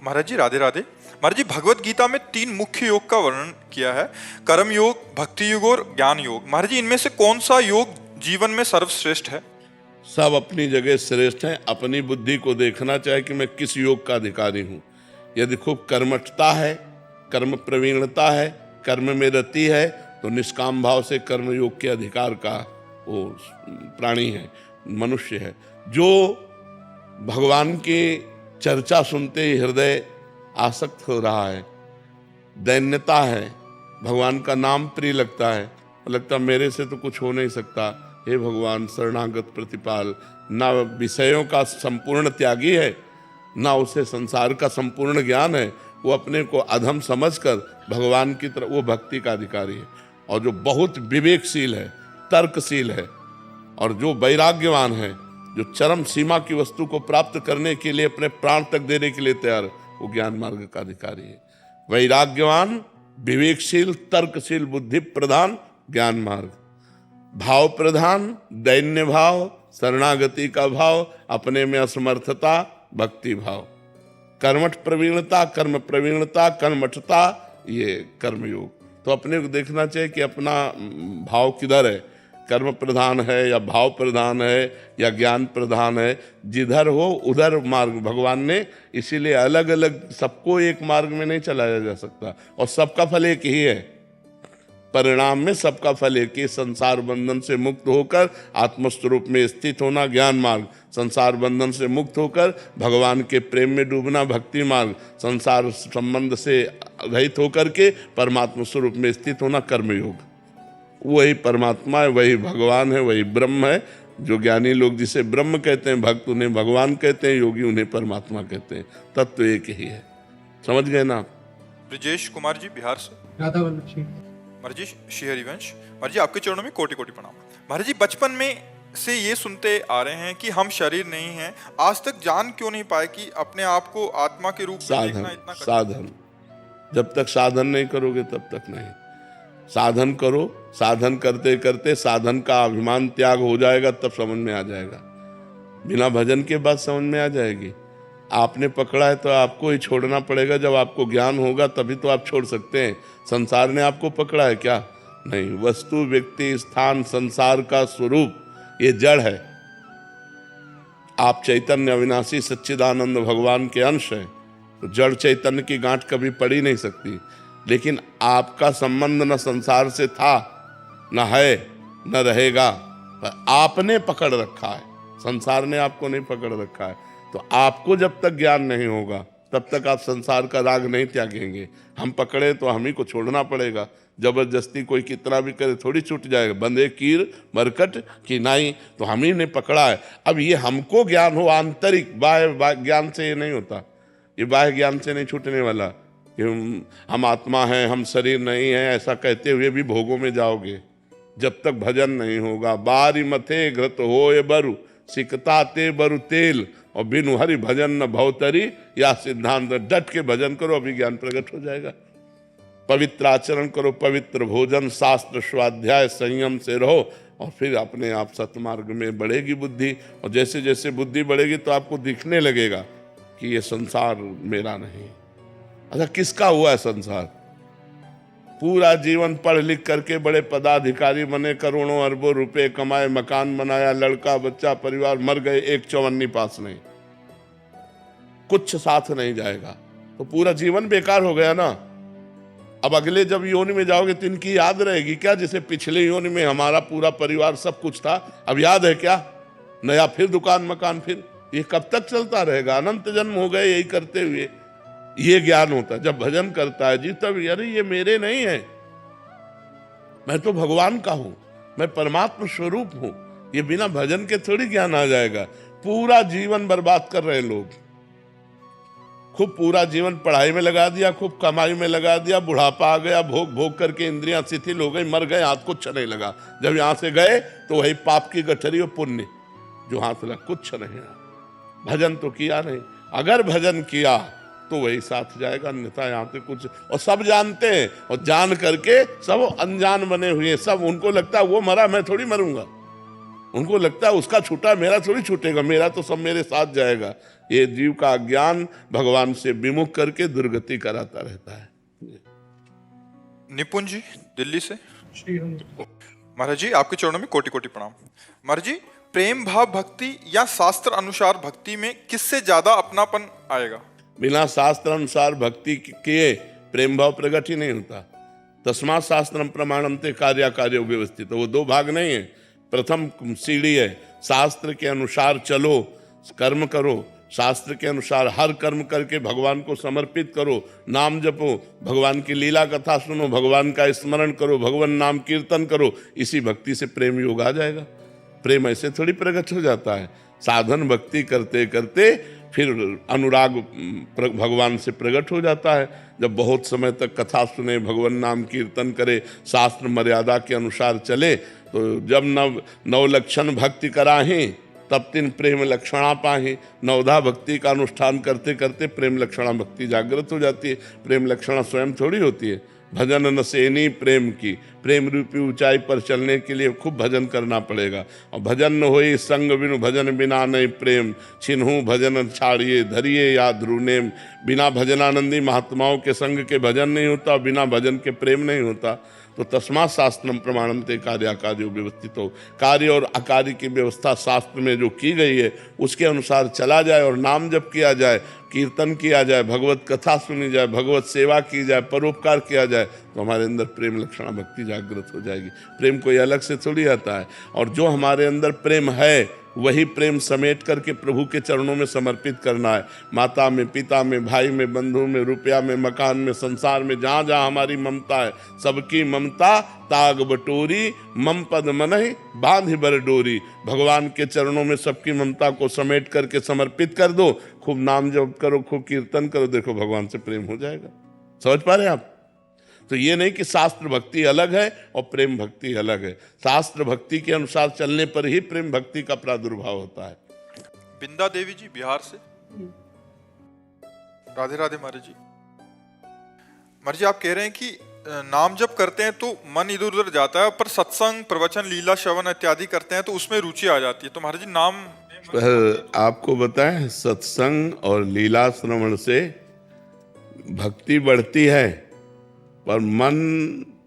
महाराज जी राधे राधे। महाराज जी, भगवत गीता में 3 मुख्य योग का वर्णन किया है, कर्म योग, भक्ति योग और ज्ञान योग। महाराज जी, इनमें से कौन सा योग जीवन में सर्वश्रेष्ठ है? सब अपनी जगह श्रेष्ठ हैं। अपनी बुद्धि को देखना चाहिए कि मैं किस योग का अधिकारी हूँ। यदि खूब कर्मठता है, कर्म प्रवीणता है, कर्म में रति है, तो निष्काम भाव से कर्म योग के अधिकार का वो प्राणी है, मनुष्य है। जो भगवान की चर्चा सुनते ही हृदय आसक्त हो रहा है, दैन्यता है, भगवान का नाम प्रिय लगता है, लगता मेरे से तो कुछ हो नहीं सकता, हे भगवान शरणागत प्रतिपाल। ना विषयों का संपूर्ण त्यागी है, ना उसे संसार का संपूर्ण ज्ञान है, वो अपने को अधम समझकर भगवान की तरफ, वो भक्ति का अधिकारी है। और जो बहुत विवेकशील है, तर्कशील है, और जो वैराग्यवान है, जो चरम सीमा की वस्तु को प्राप्त करने के लिए अपने प्राण तक देने के लिए तैयार, वो ज्ञान मार्ग का अधिकारी है। वैराग्यवान, विवेकशील, तर्कशील, बुद्धि प्रधान ज्ञान मार्ग, भाव प्रधान दैन्य भाव, शरणागति का भाव, अपने में असमर्थता भक्ति भाव, कर्मठ प्रवीणता, कर्म प्रवीणता, कर्मठता, ये कर्मयोग। तो अपने को देखना चाहिए कि अपना भाव किधर है, कर्म प्रधान है या भाव प्रधान है या ज्ञान प्रधान है। जिधर हो उधर मार्ग भगवान ने इसीलिए अलग अलग, सबको एक मार्ग में नहीं चलाया जा सकता, और सबका फल एक ही है। परिणाम में सबका फल एक ही, संसार बंधन से मुक्त होकर आत्मस्वरूप में स्थित होना ज्ञान मार्ग, संसार बंधन से मुक्त होकर भगवान के प्रेम में डूबना भक्ति मार्ग, संसार संबंध से रहित होकर के परमात्मा स्वरूप में स्थित होना कर्मयोग। वही परमात्मा है, वही भगवान है, वही ब्रह्म है। जो ज्ञानी लोग जिसे ब्रह्म कहते हैं, भक्त उन्हें भगवान कहते हैं, योगी उन्हें परमात्मा कहते हैं। तत्व एक ही है। समझ गए ना? ब्रजेश कुमार जी बिहार से। राधा वल्लभ जी। महाराज जी श्री हरिवंश। महाराज जी, आपके चरणों में कोटि कोटि प्रणाम। महाराज जी, बचपन में से ये सुनते आ रहे हैं कि हम शरीर नहीं हैं, आज तक जान क्यों नहीं पाए कि अपने आप को आत्मा के रूप में देखना इतना साधन, जब तक साधन नहीं करोगे तब तक नहीं। साधन करो, साधन करते करते साधन का अभिमान त्याग हो जाएगा, तब समझ में आ जाएगा। बिना भजन के बाद समझ में आ जाएगी। आपने पकड़ा है तो आपको ही छोड़ना पड़ेगा। जब आपको ज्ञान होगा तभी तो आप छोड़ सकते हैं। संसार ने आपको पकड़ा है क्या? नहीं। वस्तु, व्यक्ति, स्थान, संसार का स्वरूप ये जड़ है। आप चैतन्य अविनाशी सच्चिदानंद भगवान के अंश हैं, तो जड़ चैतन्य की गांठ कभी पड़ी नहीं सकती। लेकिन आपका संबंध न संसार से था, न है, न रहेगा, पर आपने पकड़ रखा है। संसार ने आपको नहीं पकड़ रखा है। तो आपको जब तक ज्ञान नहीं होगा तब तक आप संसार का राग नहीं त्यागेंगे। हम पकड़े तो हम ही को छोड़ना पड़ेगा। जबरदस्ती कोई कितना भी करे थोड़ी छूट जाएगा। बंदे कीर मरकट की नाई, तो हम ही ने पकड़ा है। अब ये हमको ज्ञान हो आंतरिक, बाह्य ज्ञान से ये नहीं होता। ये बाह्य ज्ञान से नहीं छूटने वाला कि हम आत्मा हैं, हम शरीर नहीं है, ऐसा कहते हुए भी भोगों में जाओगे जब तक भजन नहीं होगा। बारी मथे घृत होए बरु, सिकता ते बरु तेल, और बिनु हरि भजन न भवतरी, या सिद्धांत। डट के भजन करो, अभी ज्ञान प्रकट हो जाएगा। पवित्र आचरण करो, पवित्र भोजन, शास्त्र स्वाध्याय, संयम से रहो, और फिर अपने आप सतमार्ग में बढ़ेगी बुद्धि। और जैसे जैसे बुद्धि बढ़ेगी तो आपको दिखने लगेगा कि ये संसार मेरा नहीं। अच्छा, किसका हुआ है संसार? पूरा जीवन पढ़ लिख करके बड़े पदाधिकारी बने, करोड़ों अरबों रुपए कमाए, मकान बनाया, लड़का बच्चा परिवार, मर गए, एक चौवन्नी पास नहीं, कुछ साथ नहीं जाएगा, तो पूरा जीवन बेकार हो गया ना। अब अगले जब योनि में जाओगे तो इनकी याद रहेगी क्या? जैसे पिछले योनि में हमारा पूरा परिवार सब कुछ था, अब याद है क्या? नया फिर दुकान मकान, फिर ये कब तक चलता रहेगा? अनंत जन्म हो गए यही करते हुए। ये ज्ञान होता है जब भजन करता है जी, तब अरे ये मेरे नहीं है, मैं तो भगवान का हूं, मैं परमात्मा स्वरूप हूं। ये बिना भजन के थोड़ी ज्ञान आ जाएगा। पूरा जीवन बर्बाद कर रहे लोग, खूब पूरा जीवन पढ़ाई में लगा दिया, खूब कमाई में लगा दिया, बुढ़ापा आ गया, भोग भोग करके इंद्रियां शिथिल हो गई, मर गए, हाथ कुछ नहीं लगा। जब यहां से गए तो वही पाप की गठरी और पुण्य जो हाथ लगा, कुछ नहीं। भजन तो किया नहीं। अगर भजन किया तो वही साथ जाएगा, अन्यथा यहाँ पे कुछ। और सब जानते हैं, और जान करके सब अनजान बने हुए। सब उनको लगता है वो मरा, मैं थोड़ी मरूंगा। उनको लगता है उसका छूटा, मेरा थोड़ी छूटेगा, मेरा तो सब मेरे साथ जाएगा। ये जीव का अज्ञान भगवान से विमुख करके दुर्गति कराता रहता है। निपुण जी दिल्ली से। महाराज जी, आपके चरणों में कोटि कोटि प्रणाम। महाराज जी, प्रेम भाव भक्ति या शास्त्र अनुसार भक्ति में किससे ज्यादा अपनापन आएगा? बिना शास्त्र अनुसार भक्ति किए प्रेम भाव प्रकट ही नहीं होता। तस्मात् शास्त्रम प्रमाणम ते कार्य कार्य व्यवस्थित। वो दो भाग नहीं है। प्रथम सीढ़ी है, शास्त्र के अनुसार चलो, कर्म करो, शास्त्र के अनुसार हर कर्म करके भगवान को समर्पित करो, नाम जपो, भगवान की लीला कथा सुनो, भगवान का स्मरण करो, भगवान नाम कीर्तन करो। इसी भक्ति से प्रेम योग आ जाएगा। प्रेम ऐसे थोड़ी प्रकट हो जाता है। साधन भक्ति करते करते फिर अनुराग भगवान से प्रकट हो जाता है। जब बहुत समय तक कथा सुने, भगवान नाम कीर्तन करे, शास्त्र मर्यादा के अनुसार चले, तो जब नव लक्षण भक्ति कराहें तब तीन प्रेम लक्षणा पाहें। नवधा भक्ति का अनुष्ठान करते करते प्रेम लक्षणा भक्ति जागृत हो जाती है। प्रेम लक्षणा स्वयं थोड़ी होती है। भजन न सेनी प्रेम की, प्रेम रूपी ऊंचाई पर चलने के लिए खूब भजन करना पड़ेगा। और भजन न होई संग बिनु, भजन बिना नहीं प्रेम, छिन्हू भजन छाड़िए धरिए या ध्रुनेम। बिना भजनानंदी महात्माओं के संग के भजन नहीं होता, बिना भजन के प्रेम नहीं होता। तो तस्मात् शास्त्रम प्रमाणम ते कार्य कार्य व्यवस्थित हो। कार्य और अकार्य की व्यवस्था शास्त्र में जो की गई है उसके अनुसार चला जाए, और नाम जप किया जाए, कीर्तन किया जाए, भगवत कथा सुनी जाए, भगवत सेवा की जाए, परोपकार किया जाए, तो हमारे अंदर प्रेम लक्षणा भक्ति जागृत हो जाएगी। प्रेम कोई अलग से थोड़ी आता है। और जो हमारे अंदर प्रेम है वही प्रेम समेट करके प्रभु के चरणों में समर्पित करना है। माता में, पिता में, भाई में, बंधु में, रुपया में, मकान में, संसार में, जहाँ जहाँ हमारी ममता है, सबकी ममता ताग बटोरी, मम पद मनहि बांधि बर डोरी। भगवान के चरणों में सबकी ममता को समेट करके समर्पित कर दो। खूब नाम जप करो, खूब कीर्तन करो, देखो भगवान से प्रेम हो जाएगा। समझ पा रहे हैं आप? तो ये नहीं कि शास्त्र भक्ति अलग है और प्रेम भक्ति अलग है। शास्त्र भक्ति के अनुसार चलने पर ही प्रेम भक्ति का प्रादुर्भाव होता है। बिंदा देवी जी बिहार से। राधे राधे महाराज जी। महाराज जी, आप कह रहे हैं कि नाम जप करते हैं तो मन इधर उधर जाता है, पर सत्संग प्रवचन लीला श्रवण इत्यादि करते हैं तो उसमें रुचि आ जाती है। तो महाराज जी नाम पर आपको बताएं, सत्संग और लीला श्रवण से भक्ति बढ़ती है, पर मन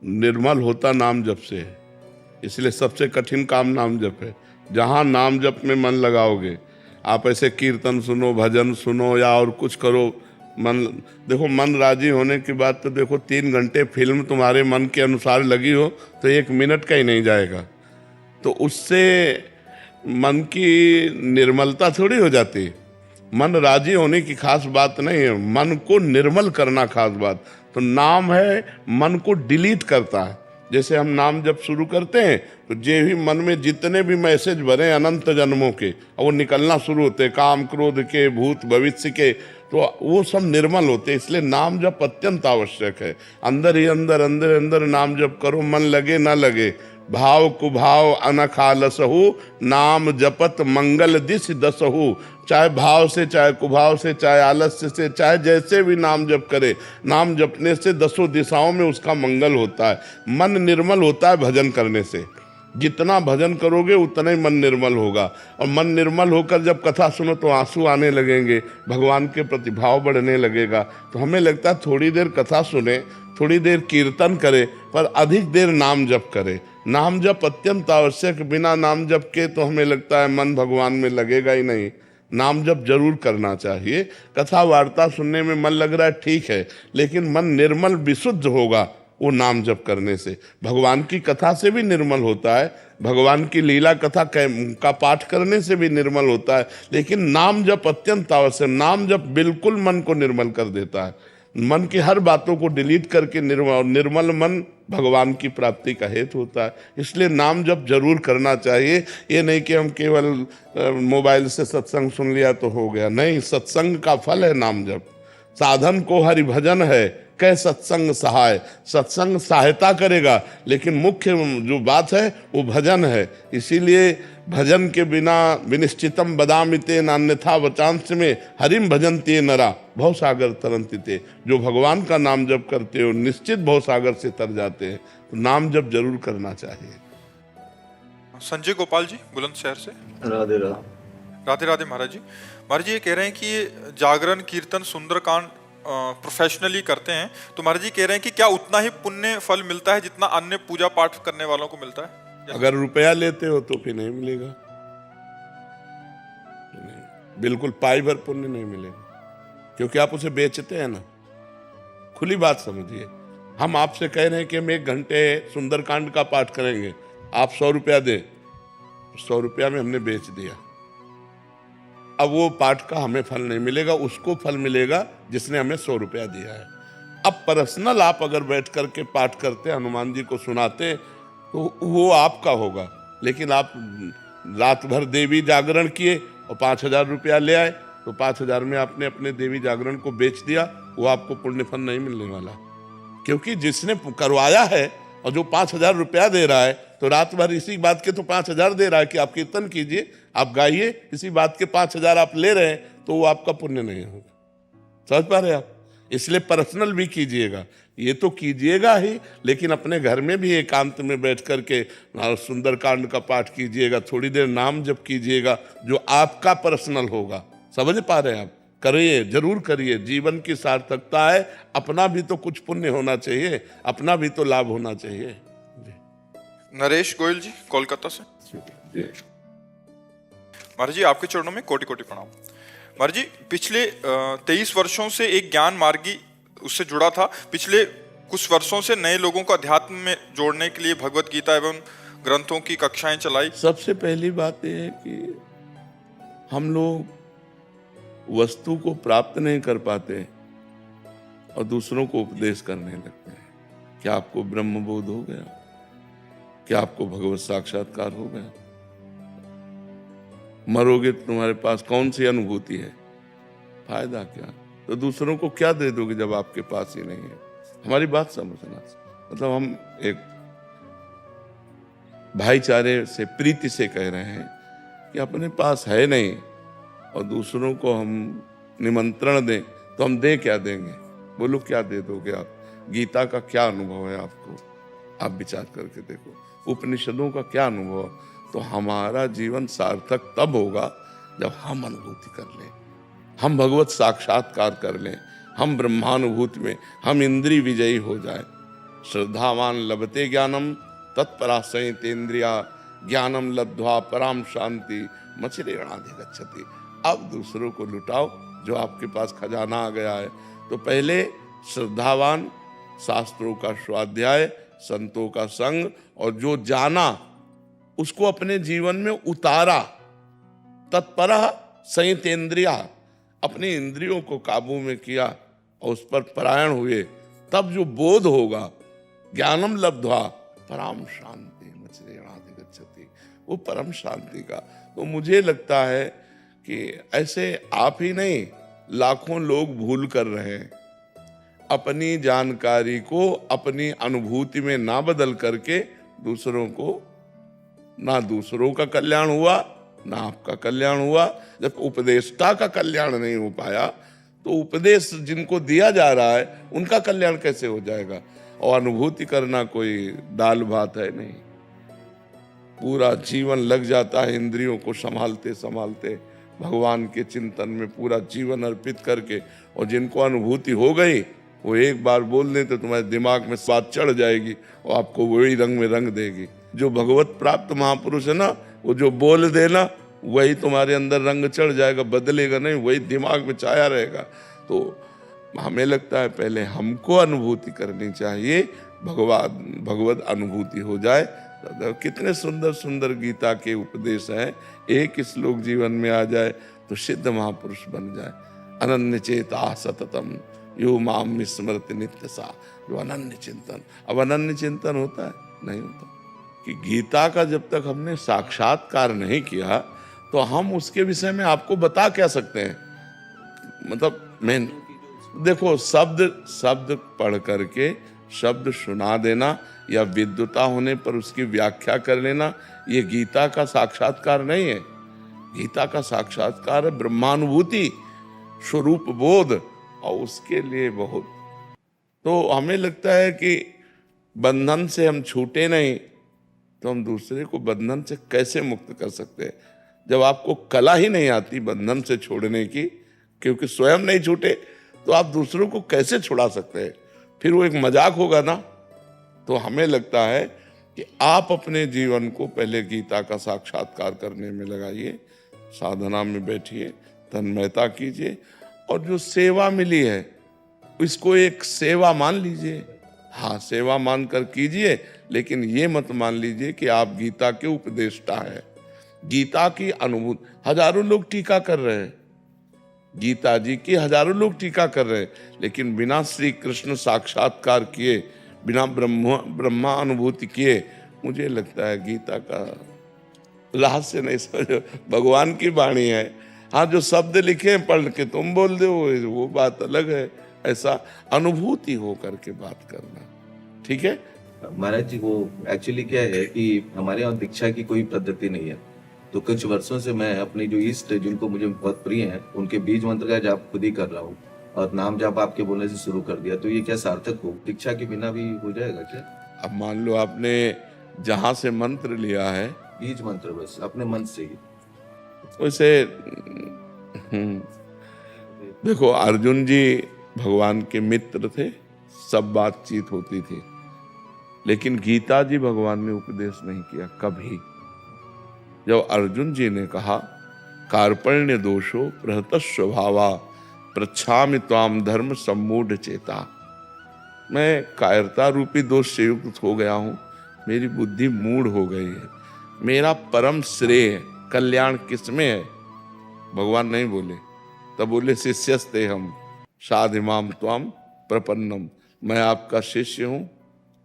निर्मल होता नाम जप से है। इसलिए सबसे कठिन काम नाम जप है। जहाँ नाम जप में मन लगाओगे, आप ऐसे कीर्तन सुनो, भजन सुनो या और कुछ करो, मन देखो, मन राजी होने की बात तो देखो, 3 घंटे फिल्म तुम्हारे मन के अनुसार लगी हो तो 1 मिनट का ही नहीं जाएगा। तो उससे मन की निर्मलता थोड़ी हो जाती है। मन राजी होने की खास बात नहीं है, मन को निर्मल करना खास बात। तो नाम है मन को डिलीट करता है। जैसे हम नाम जब शुरू करते हैं तो जे भी मन में जितने भी मैसेज भरे अनंत जन्मों के, और वो निकलना शुरू होते हैं, काम क्रोध के, भूत भविष्य के, तो वो सब निर्मल होते हैं। इसलिए नाम जप अत्यंत आवश्यक है। अंदर ही अंदर, अंदर अंदर नाम जप करो, मन लगे ना लगे। भाव कुभाव अनखालसहु, नाम जपत मंगल दिश दसहु। चाहे भाव से, चाहे कुभाव से, चाहे आलस्य से, चाहे जैसे भी नाम जप करे, नाम जपने से 10 दिशाओं में उसका मंगल होता है। मन निर्मल होता है भजन करने से। जितना भजन करोगे उतना ही मन निर्मल होगा। और मन निर्मल होकर जब कथा सुनो तो आंसू आने लगेंगे, भगवान के प्रति भाव बढ़ने लगेगा। तो हमें लगता है थोड़ी देर कथा सुने, थोड़ी देर कीर्तन करे, पर अधिक देर नाम जप करे। नाम जप अत्यंत आवश्यक। बिना नाम जप के तो हमें लगता है मन भगवान में लगेगा ही नहीं। नाम जप जरूर करना चाहिए। कथा वार्ता सुनने में मन लग रहा है, ठीक है, लेकिन मन निर्मल विशुद्ध होगा वो नाम जप करने से। भगवान की कथा से भी निर्मल होता है, भगवान की लीला कथा का पाठ करने से भी निर्मल होता है, लेकिन नाम जप अत्यंत आवश्यक। नाम जप बिल्कुल मन को निर्मल कर देता है। मन की हर बातों को डिलीट करके निर्मल मन भगवान की प्राप्ति का हेतु होता है। इसलिए नाम जप जरूर करना चाहिए। ये नहीं कि हम केवल मोबाइल से सत्संग सुन लिया तो हो गया, नहीं, सत्संग का फल है नाम जप। साधन को हरि भजन है, कै सत्संग सहाय। सत्संग सहायता करेगा, लेकिन मुख्य जो बात है वो भजन है। इसीलिए भजन के बिना विनिश्चितम बदामिते नान्यथा वचांश में हरिम भजनते नरा भव सागर तरंतिते। जो भगवान का नाम जप करते हो निश्चित भव सागर से तर जाते हैं। तो नाम जप जरूर करना चाहिए। संजय गोपाल जी बुलंदशहर से। राधे राधे। राधे राधे महाराज जी। महाराज जी ये कह रहे हैं कि ये जागरण कीर्तन सुंदरकांड प्रोफेशनली करते हैं, तो महाराज जी कह रहे हैं कि क्या उतना ही पुण्य फल मिलता है जितना अन्य पूजा पाठ करने वालों को मिलता है? अगर रुपया लेते हो तो फिर नहीं मिलेगा, नहीं, बिल्कुल पाई भर पुण्य नहीं मिलेगा, क्योंकि आप उसे बेचते हैं ना। खुली बात समझिए, हम आपसे कह रहे हैं कि हम 1 घंटे सुंदरकांड का पाठ करेंगे, आप 100 रुपया दें, 100 रुपया में हमने बेच दिया। अब वो पाठ का हमें फल नहीं मिलेगा, उसको फल मिलेगा जिसने हमें 100 रुपया दिया है। अब पर्सनल आप अगर बैठ करके पाठ करते, हनुमान जी को सुनाते, तो वो आपका होगा। लेकिन आप रात भर देवी जागरण किए और 5000 रुपया ले आए, तो 5000 में आपने अपने देवी जागरण को बेच दिया, वो आपको पुण्य फल नहीं मिलने वाला। क्योंकि जिसने करवाया है और जो 5000 रुपया दे रहा है, तो रात भर इसी बात के तो 5000 दे रहा है कि आप कीर्तन कीजिए, आप गाइए, इसी बात के 5000 आप ले रहे हैं, तो वो आपका पुण्य नहीं होगा। समझ पा रहे आप? इसलिए पर्सनल भी कीजिएगा, ये तो कीजिएगा ही, लेकिन अपने घर में भी एकांत में बैठ करके सुंदरकांड का पाठ कीजिएगा, थोड़ी देर नाम जप कीजिएगा, जो आपका पर्सनल होगा। समझ पा रहे हैं आप? करिए, जरूर करिए। जीवन की सार्थकता है, अपना भी तो कुछ पुण्य होना चाहिए, अपना भी तो लाभ होना चाहिए। नरेश गोयल जी कोलकाता से। महाराज जी आपके चरणों में कोटि कोटि प्रणाम। महाराज जी पिछले 23 वर्षों से एक ज्ञान मार्गी उससे जुड़ा था। पिछले कुछ वर्षों से नए लोगों को अध्यात्म में जोड़ने के लिए भगवत गीता एवं ग्रंथों की कक्षाएं चलाई। सबसे पहली बात यह है कि हम लोग वस्तु को प्राप्त नहीं कर पाते और दूसरों को उपदेश करने लगते हैं। क्या आपको ब्रह्म बोध हो गया? क्या आपको भगवत साक्षात्कार हो गया? मरोगे तो तुम्हारे पास कौन सी अनुभूति है? फायदा क्या? तो दूसरों को क्या दे दोगे जब आपके पास ही नहीं है? हमारी बात समझना। मतलब हम एक भाईचारे से, प्रीति से कह रहे हैं कि अपने पास है नहीं और दूसरों को हम निमंत्रण दें तो हम दे क्या देंगे? बोलो क्या दे दोगे आप? गीता का क्या अनुभव है आपको? आप विचार करके देखो, उपनिषदों का क्या अनुभव? तो हमारा जीवन सार्थक तब होगा जब हम अनुभूति कर लें, हम भगवत साक्षात्कार कर लें, हम ब्रह्मानुभूति में, हम इंद्रिय विजयी हो जाए। श्रद्धावान लभते ज्ञानम तत्परा संयतेन्द्रिया ज्ञानम लब्ध्वा पराम शांति मचिरेणाधिगच्छति। अब दूसरों को लुटाओ जो आपके पास खजाना आ गया है। तो पहले श्रद्धावान, शास्त्रों का स्वाध्याय, संतों का संग, और जो जाना उसको अपने जीवन में उतारा। तत्परा संयतेन्द्रिया, अपनी इंद्रियों को काबू में किया और उस पर परायण हुए, तब जो बोध होगा, ज्ञानम लब्ध्वा परम शांति मचिरेणाधिगच्छति, वो परम शांति का। तो मुझे लगता है कि ऐसे आप ही नहीं, लाखों लोग भूल कर रहे हैं। अपनी जानकारी को अपनी अनुभूति में ना बदल करके दूसरों को, ना दूसरों का कल्याण हुआ ना आपका कल्याण हुआ। जब उपदेष्टा का कल्याण नहीं हो पाया तो उपदेश जिनको दिया जा रहा है उनका कल्याण कैसे हो जाएगा? और अनुभूति करना कोई दाल भात है नहीं, पूरा जीवन लग जाता है इंद्रियों को संभालते संभालते, भगवान के चिंतन में पूरा जीवन अर्पित करके। और जिनको अनुभूति हो गई वो एक बार बोल दें तो तुम्हारे दिमाग में बात चढ़ जाएगी और आपको वही रंग में रंग देगी। जो भगवत प्राप्त महापुरुष है ना, वो जो बोल देना वही तुम्हारे अंदर रंग चढ़ जाएगा, बदलेगा नहीं, वही दिमाग में छाया रहेगा। तो हमें लगता है पहले हमको अनुभूति करनी चाहिए, भगवत अनुभूति हो जाए। तो कितने सुंदर सुंदर गीता के उपदेश हैं, एक श्लोक जीवन में आ जाए तो सिद्ध महापुरुष बन जाए। अनन्य चेता सततम यो माम स्मृति नित्य सा, जो अनन्य चिंतन। अब अनन्य चिंतन होता है? नहीं होता। कि गीता का जब तक हमने साक्षात्कार नहीं किया तो हम उसके विषय में आपको बता क्या सकते हैं? मतलब मैं देखो, शब्द पढ़ करके शब्द सुना देना या विद्वता होने पर उसकी व्याख्या कर लेना, ये गीता का साक्षात्कार नहीं है। गीता का साक्षात्कार है ब्रह्मानुभूति, स्वरूप बोध, और उसके लिए बहुत। तो हमें लगता है कि बंधन से हम छूटे नहीं, तो हम दूसरे को बंधन से कैसे मुक्त कर सकते हैं? जब आपको कला ही नहीं आती बंधन से छोड़ने की, क्योंकि स्वयं नहीं छूटे, तो आप दूसरों को कैसे छुड़ा सकते हैं? फिर वो एक मजाक होगा ना। तो हमें लगता है कि आप अपने जीवन को पहले गीता का साक्षात्कार करने में लगाइए, साधना में बैठिए, तन्मयता कीजिए, और जो सेवा मिली है इसको एक सेवा मान लीजिए। हाँ, सेवा मान कर कीजिए, लेकिन ये मत मान लीजिए कि आप गीता के उपदेष्टा हैं। गीता की अनुभूति, हजारों लोग टीका कर रहे हैं, गीता जी की हजारों लोग टीका कर रहे हैं, लेकिन बिना श्री कृष्ण साक्षात्कार किए, बिना ब्रह्मा अनुभूति किए, मुझे लगता है गीता का रहस्य नहीं समझो। भगवान की वाणी है। हाँ, जो शब्द लिखे पढ़ के तुम बोल दो वो बात अलग है। ऐसा अनुभूति हो करके बात करना, ठीक है महाराज जी। वो एक्चुअली क्या है कि हमारे यहाँ दीक्षा की कोई पद्धति नहीं है, तो कुछ वर्षों से मैं अपने जो इष्ट जिनको मुझे बहुत प्रिय हैं उनके बीज मंत्र का जाप खुद ही कर रहा हूँ, और नाम जाप आपके बोलने से शुरू कर दिया। तो ये क्या सार्थक हो? दीक्षा के बिना भी हो जाएगा क्या? अब मान लो आपने जहां से मंत्र लिया है, बीज मंत्र बस अपने मन से ही। वैसे देखो, अर्जुन जी भगवान के मित्र थे, सब बातचीत होती थी, लेकिन गीता जी भगवान ने उपदेश नहीं किया कभी। जब अर्जुन जी ने कहा कार्पण्य दोषो प्रहत स्वभावा प्रच्छामि त्वाम धर्म सम्मूढ़ चेता, मैं कायरता रूपी दोष से युक्त हो गया हूँ, मेरी बुद्धि मूढ़ हो गई है, मेरा परम श्रेय कल्याण किसमें है? भगवान नहीं बोले, तब बोले शिष्यस्ते हम साधिमाम त्वाम प्रपन्नम, मैं आपका शिष्य हूँ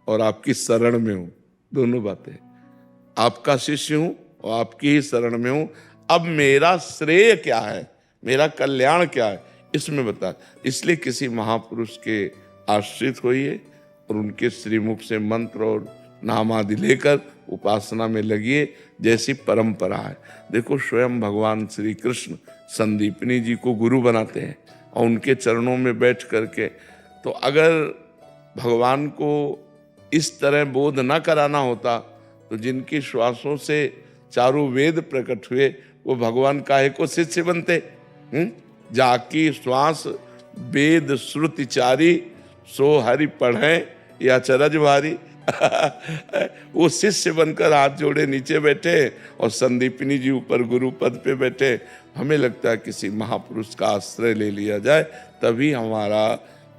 और आपकी शरण में हूँ। दोनों बातें, आपका शिष्य हूँ और आपकी ही शरण में हूँ। अब मेरा श्रेय क्या है, मेरा कल्याण क्या है, इसमें बता। इसलिए किसी महापुरुष के आश्रित होइए और उनके श्रीमुख से मंत्र और नाम आदि लेकर उपासना में लगिए, जैसी परंपरा है। देखो, स्वयं भगवान श्री कृष्ण संदीपनी जी को गुरु बनाते हैं और उनके चरणों में बैठ करके, तो अगर भगवान को इस तरह बोध न कराना होता तो जिनकी श्वासों से चारों वेद प्रकट हुए वो भगवान काहे को शिष्य बनते? जाकी श्वास वेद श्रुति चारी, सो हरि पढ़े या चरज भारी। वो शिष्य बनकर हाथ जोड़े नीचे बैठे और संदीपिनी जी ऊपर गुरु पद पे बैठे। हमें लगता है किसी महापुरुष का आश्रय ले लिया जाए तभी हमारा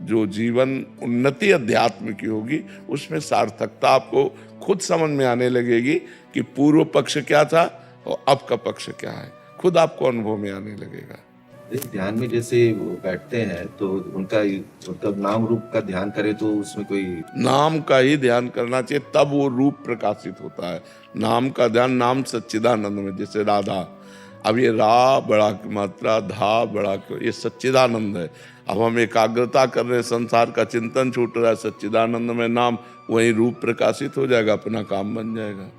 जो जीवन उन्नति अध्यात्म की होगी उसमें सार्थकता आपको खुद समझ में आने लगेगी कि पूर्व पक्ष क्या था और अब का पक्ष क्या है, खुद आपको अनुभव में आने लगेगा। इस ध्यान में जैसे वो बैठते हैं तो उनका नाम रूप का ध्यान करें तो उसमें कोई नाम का ही ध्यान करना चाहिए, तब वो रूप प्रकाशित होता है। नाम का ध्यान, नाम सच्चिदानंद में, जैसे राधा, अब ये रा बड़ा की मात्रा, धा बड़ा की, ये सच्चिदानंद है। अब हम एकाग्रता कर रहे हैं, संसार का चिंतन छूट रहा है, सच्चिदानंद में नाम, वही रूप प्रकाशित हो जाएगा, अपना काम बन जाएगा।